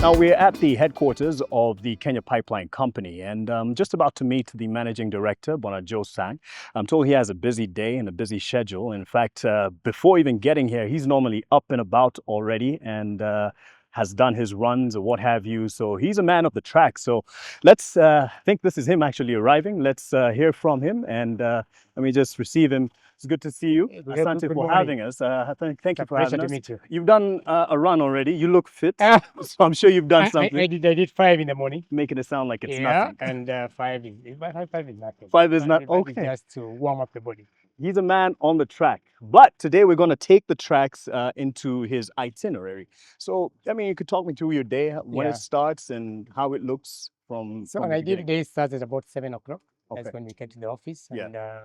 Now we're at the headquarters of the Kenya Pipeline Company, and I'm just about to meet the managing director, Bwana Joe Sang. I'm told he has a busy day and a busy schedule. In fact, before even getting here, he's normally up and about already and has done his runs or what have you. So he's a man of the track. So let's think this is him actually arriving. Let's hear from him, and let me just receive him. It's good to see you. Asante for having us. Thank you for having us. Meet you. You've done a run already. You look fit. So I'm sure you've done something. I did 5 in the morning. Making it sound like it's Yeah, nothing. and 5 is nothing. 5 is not Five is okay. just to warm up the body. He's a man on the track. But today we're going to take the tracks into his itinerary. So, I mean, you could talk me through your day, when it starts and how it looks from So the an ideal beginning. day starts at about 7 o'clock. Okay. That's when we get to the office. Yeah.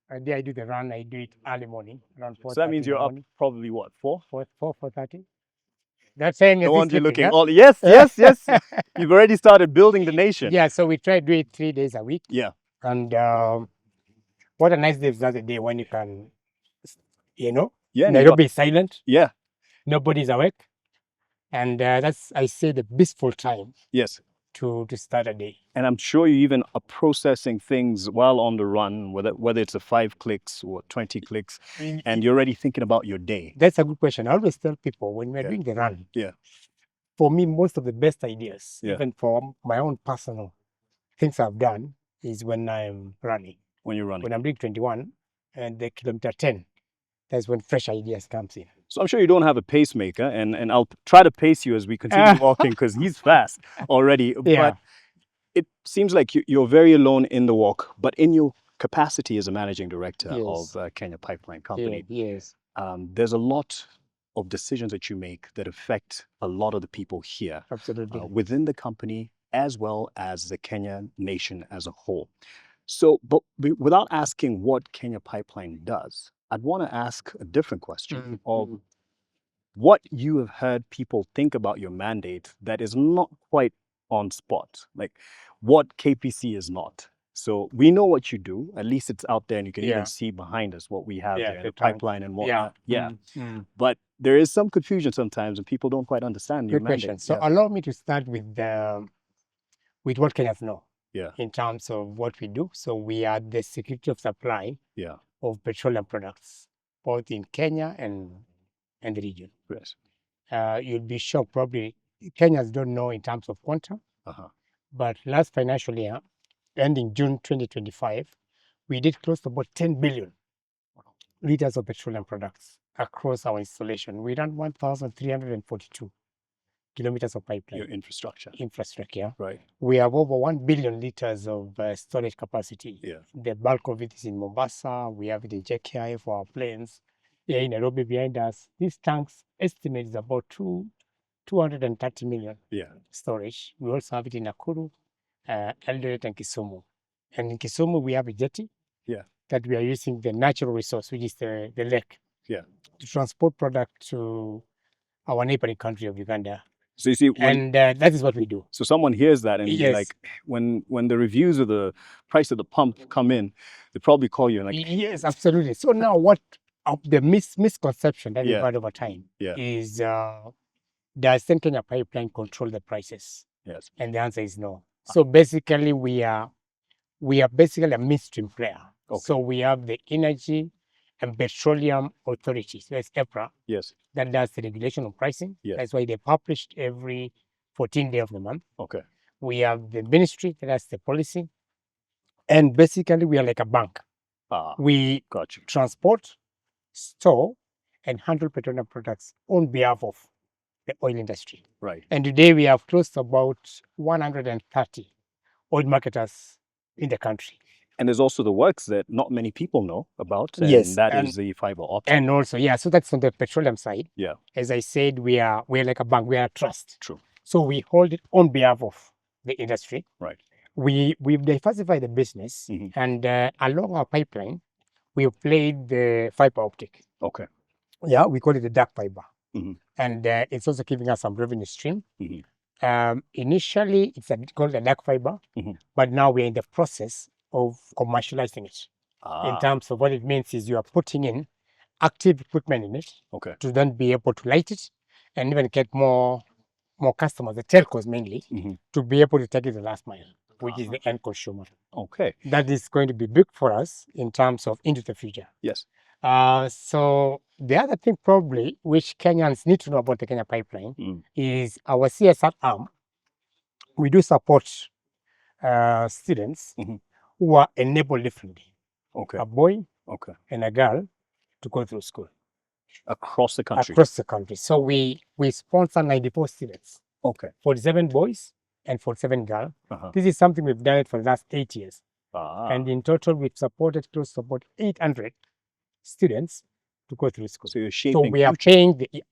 And I do the run. I do it early morning, around 4:30. So that means you're up probably what, 4? 4:30. That saying is No wonder you're looking huh? all. Yes, yes, yes. You've already started building the nation. Yeah, so we try to do it 3 days a week. Yeah. And what a nice day is that day when you can, Yeah. Nairobi is silent. Yeah. Nobody's awake. And that's, I say, the blissful time. Yes. To start a day. And I'm sure you even are processing things while on the run, whether it's a 5 clicks or 20 clicks, and you're already thinking about your day. That's a good question. I always tell people when we're doing the run, for me, most of the best ideas, even for my own personal things I've done, is when I'm running. When you're running. When I'm doing 21 and the kilometer 10, that's when fresh ideas comes in. So I'm sure you don't have a pacemaker, and I'll try to pace you as we continue walking because he's fast already. Yeah. But it seems like you're very alone in the walk, but in your capacity as a managing director of Kenya Pipeline Company, there's a lot of decisions that you make that affect a lot of the people here. Absolutely. Within the company as well as the Kenya nation as a whole. So, but without asking what Kenya Pipeline does, I'd want to ask a different question of what you have heard people think about your mandate that is not quite on spot, like what KPC is not. So we know what you do, at least it's out there and you can even see behind us what we have there, the pipeline and whatnot. But there is some confusion sometimes and people don't quite understand your mandate. Question. So allow me to start with what Kenyans know. In terms of what we do. So we are the security of supply of petroleum products, both in Kenya and the region. Yes. You'll be shocked, probably Kenyans don't know in terms of quantum, but last financial year, ending June 2025, we did close to about 10 billion liters of petroleum products across our installation. We ran 1,342 kilometers of pipeline. Your infrastructure. Right. We have over 1 billion liters of storage capacity. The bulk of it is in Mombasa. We have it in JKI for our planes. Here in Nairobi behind us. These tanks estimate is about 230 million storage. We also have it in Nakuru, Eldoret and Kisumu. And in Kisumu, we have a jetty that we are using the natural resource, which is the lake, to transport product to our neighboring country of Uganda. So you see, that is what we do. So someone hears that and like when the reviews of the price of the pump come in, they probably call you and like, yes, absolutely. So now what the misconception that we've had over time is does Kenya Pipeline control the prices? Yes. And the answer is no. So basically we are basically a midstream player. So we have the Energy and Petroleum Authority, so that's EPRA, that does the regulation of pricing. That's why they published every 14th day of the month. We have the ministry that does the policy. And basically, we are like a bank. We transport, store, and handle petroleum products on behalf of the oil industry. Right. And today, we have close to about 130 oil marketers in the country. And there's also the works that not many people know about, and that is the fiber optic. And also, so that's on the petroleum side. Yeah. As I said, we're like a bank, we are a trust. True. So we hold it on behalf of the industry. Right. We've diversified the business, and along our pipeline, we've played the fiber optic. Okay. Yeah, we call it the dark fiber. And it's also giving us some revenue stream. Initially, it's called the dark fiber, but now we're in the process of commercializing it. In terms of what it means is you are putting in active equipment in it to then be able to light it and even get more more customers, the telcos mainly, Mm-hmm. to be able to take it the last mile, which is the end consumer. Okay. That is going to be big for us in terms of into the future. Yes. So the other thing probably which Kenyans need to know about the Kenya pipeline is our CSR arm. We do support students who are enabled differently. Okay. A boy Okay. and a girl to go through school. Across the country. Across the country. So we sponsor 94 students. Okay. 47 boys and 47 girls. This is something we've done it for the last 8 years. And in total, we've supported close to about 800 students to go through school. So you're shaping. So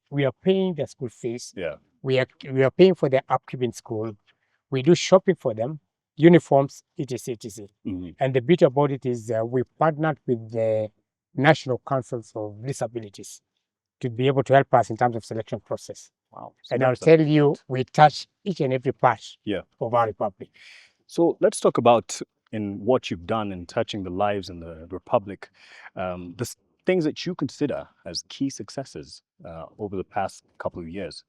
we are paying their school fees. Yeah. We are paying for their upkeep in school. We do shopping for them, uniforms, etc., etc. And the beauty about it is we partnered with the National Councils of Disabilities to be able to help us in terms of selection process. Wow. So and I'll tell you, we touch each and every part of our republic. So let's talk about in what you've done in touching the lives in the republic, the things that you consider as key successes over the past couple of years,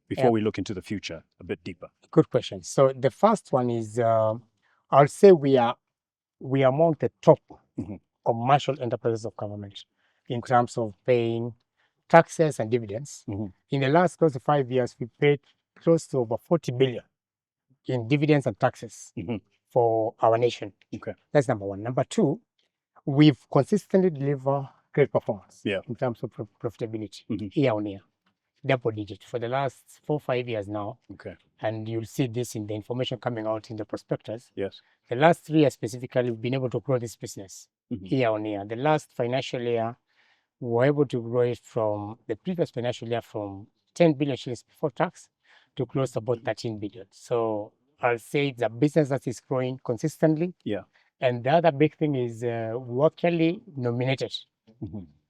before we look into the future a bit deeper. Good question. So the first one is, I'll say we are among the top commercial enterprises of government in terms of paying taxes and dividends. In the last close to 5 years, we paid close to over 40 billion in dividends and taxes for our nation. Okay. That's number one. Number two, we've consistently delivered great performance in terms of profitability year on year, double digit for the last 4-5 years now. Okay. And you'll see this in the information coming out in the prospectus. Yes. The last 3 years specifically, we've been able to grow this business year on year. The last financial year, we were able to grow it from the previous financial year from 10 billion shillings before tax to close to about 13 billion. So I'll say it's a business that is growing consistently. Yeah. And the other big thing is we were actually nominated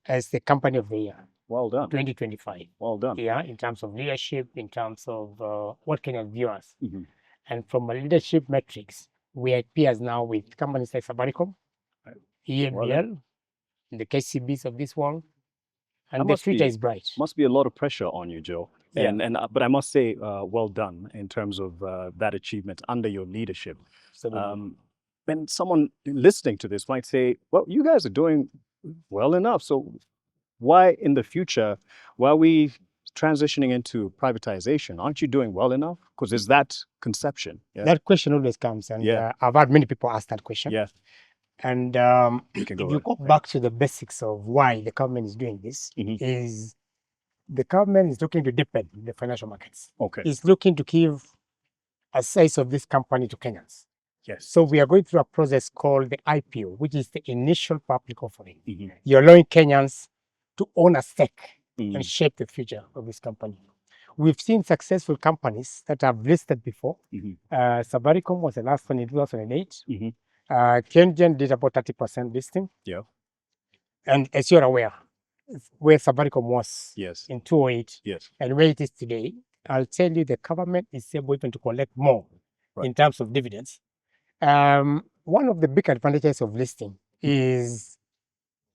as the company of the year. Well done. 2025. Well done. Yeah, in terms of leadership, in terms of what Kenyan view us. And from a leadership metrics, we are peers now with companies like Safaricom, EMBL, the KCBs of this world, and the future is bright. Must be a lot of pressure on you, Joe. But I must say, well done in terms of that achievement under your leadership. When someone listening to this might say, well, you guys are doing well enough. So why in the future, why are we transitioning into privatization? Aren't you doing well enough? Because there's that conception. That question always comes. And I've had many people ask that question. Yeah. And if you go back to the basics of why the government is doing this, is the government is looking to deepen the financial markets. Okay. It's looking to give a size of this company to Kenyans. Yes. So we are going through a process called the IPO, which is the initial public offering. You're allowing Kenyans to own a stake and shape the future of this company. We've seen successful companies that have listed before. Safaricom was the last one in 2008. KenGen did about 30% listing. Yeah. And as you're aware, where Safaricom was in 2008 yes. and where it is today, I'll tell you the government is able even to collect more in terms of dividends. One of the big advantages of listing is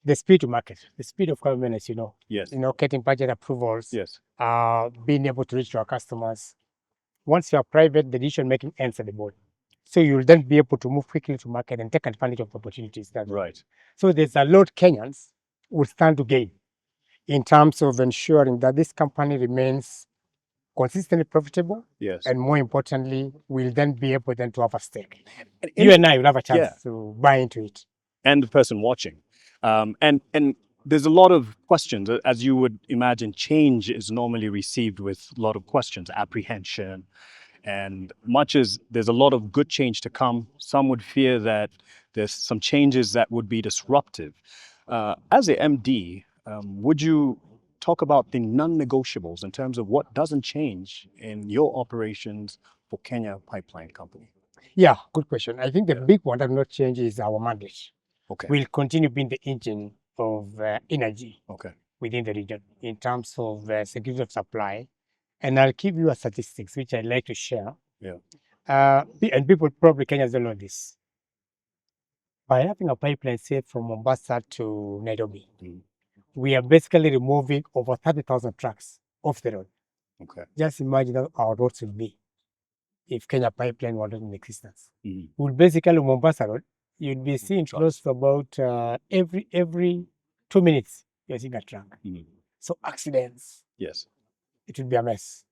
the speed to market, the speed of government, as you know. Yes. You know, getting budget approvals. Yes. Being able to reach to our customers. Once you are private, the decision-making ends at the board. So you'll then be able to move quickly to market and take advantage of opportunities. Right. So there's a lot Kenyans will stand to gain in terms of ensuring that this company remains consistently profitable. Yes. And more importantly, we'll then be able then to have a stake. You and I will have a chance to buy into it. And the person watching. And there's a lot of questions. As you would imagine, change is normally received with a lot of questions, apprehension. And much as there's a lot of good change to come, some would fear that there's some changes that would be disruptive. As a MD, would you talk about the non-negotiables in terms of what doesn't change in your operations for Kenya Pipeline Company? Yeah, good question. I think the big one that will not change is our mandate. Okay. We'll continue being the engine of energy within the region in terms of security of supply. And I'll give you a statistics which I'd like to share. Yeah. And people probably Kenyans don't know this. By having a pipeline, say, from Mombasa to Nairobi, we are basically removing over 30,000 trucks off the road. Okay. Just imagine how our roads would be if Kenya Pipeline were not in existence. Mhm. Well, basically, Mombasa Road, you'd be seeing Trucks. close to about every 2 minutes, you're seeing a truck. Mhm. So accidents, Yes. it would be a mess.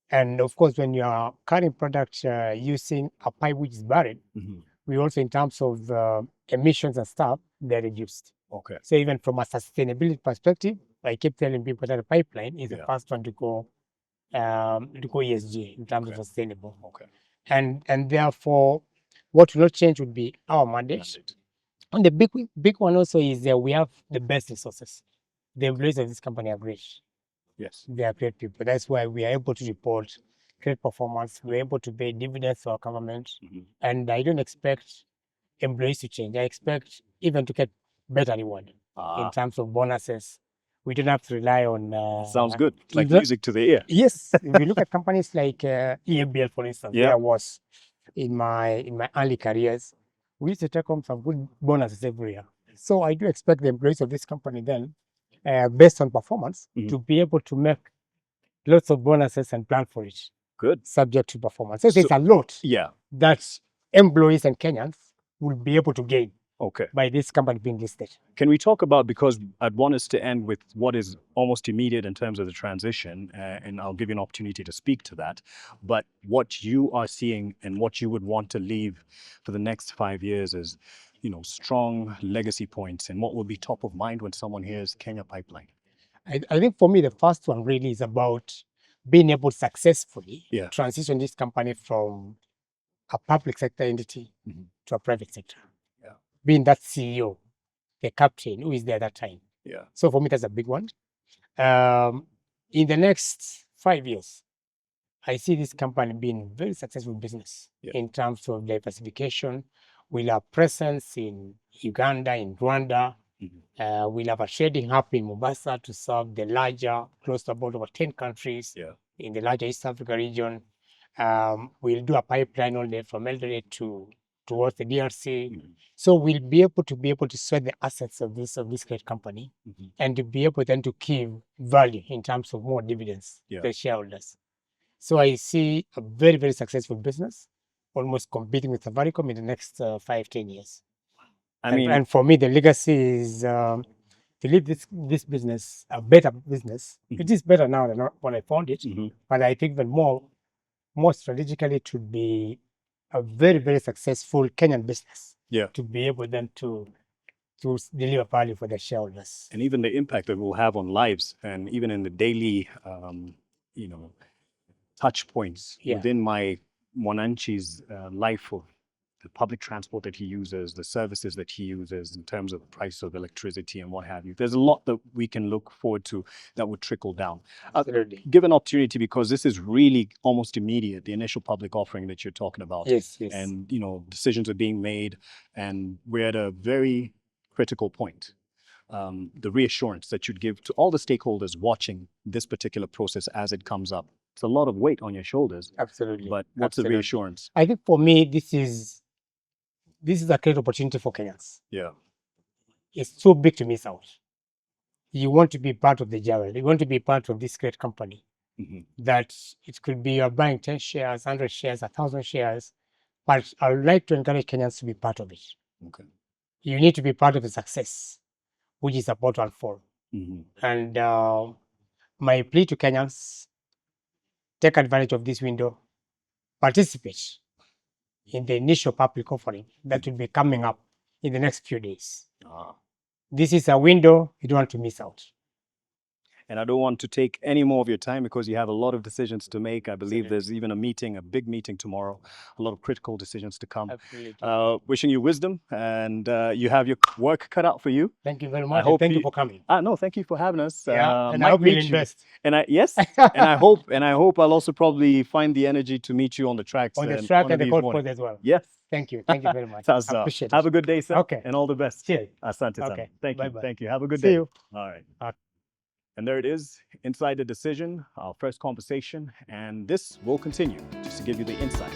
And of course, when you are carrying product using a pipe which is buried, Mhm. we also, in terms of emissions and stuff, they're reduced. Okay. So even from a sustainability perspective, I keep telling people that a pipeline is the Yeah. first one to go ESG in terms of Okay. sustainable. Okay. And therefore, what will not change would be our mandate. Mandate. And the big one also is that we have the best resources. The employees of this company are great. Yes. They are great people. That's why we are able to report great performance. We're able to pay dividends to our government. Mhm. And I don't expect employees to change. I expect even to get better reward in terms of bonuses. We don't have to rely on. Sounds good. Like the- music to the ear. Yes, if you look at companies like EMBL, for instance, Yeah. where I was in my early careers, we used to take home some good bonuses every year. So I do expect the employees of this company then, based on performance, Mhm. to be able to make lots of bonuses and plan for it, Good. subject to performance. So there's So- a lot Yeah. that employees and Kenyans will be able to gain Okay. by this company being listed. Can we talk about, because I'd want us to end with what is almost immediate in terms of the transition, and I'll give you an opportunity to speak to that, but what you are seeing and what you would want to leave for the next 5 years is, strong legacy points, and what will be top of mind when someone hears Kenya Pipeline. I think for me, the first one really is about being able to successfully Yeah. transition this company from a public sector entity Mhm. to a private sector. Yeah. Being that CEO, the captain who is there at that time. Yeah. So for me, that's a big one. In the next 5 years, I see this company being very successful business in terms of diversification. We'll have presence in Uganda, in Rwanda. Mhm. We'll have a trading hub in Mombasa to serve the larger, close to about over 10 countries Yeah. in the larger East Africa region. We'll do a pipeline all the way from Eldoret towards the DRC. Mhm. So we'll be able to sweat the assets of this great company, Mhm. and to be able then to give value in terms of more dividends Yeah. to the shareholders. So I see a very, very successful business, almost competing with Safaricom in the next 5-10 years. And for me, the legacy is to leave this business a better business. Mhm. It is better now than when I found it, Mhm. but I think that more strategically, it would be a very, very successful Kenyan business. Yeah. To be able then to deliver value for the shareholders. And even the impact that it will have on lives, and even in the daily, touch points within my Mwananchi's life of the public transport that he uses, the services that he uses in terms of the price of electricity and what have you. There's a lot that we can look forward to that would trickle down. Absolutely. Give an opportunity, because this is really almost immediate, the initial public offering that you're talking about. Yes. And, decisions are being made, and we're at a very critical point. The reassurance that you'd give to all the stakeholders watching this particular process as it comes up. It's a lot of weight on your shoulders. Absolutely. But what's the reassurance? I think for me, this is a great opportunity for Kenyans. Yeah. It's too big to miss out. You want to be part of the journey. You want to be part of this great company. Mhm. That it could be you're buying 10 shares, 100 shares, 1,000 shares. But I would like to encourage Kenyans to be part of it. Okay. You need to be part of the success, which is about to unfold. Mhm. And my plea to Kenyans, take advantage of this window, participate in the initial public offering that will be coming up in the next few days. This is a window you don't want to miss out. And I don't want to take any more of your time, because you have a lot of decisions to make. I believe there's even a big meeting tomorrow, a lot of critical decisions to come. Absolutely. Wishing you wisdom, and you have your work cut out for you. Thank you very much. Thank you for coming. No, thank you for having us. And I hope you'll invest. And I hope I'll also probably find the energy to meet you on the tracks. On the track and the golf course as well. Yes. Thank you. Thank you very much. Sasa. Appreciate it. Have a good day, sir. Okay. And all the best. Cheers. Asante sana. Okay. Thank you. Bye-bye. Thank you. Have a good See day. you. All right. Okay. And there it is, inside the decision, our first conversation. And this will continue just to give you the insight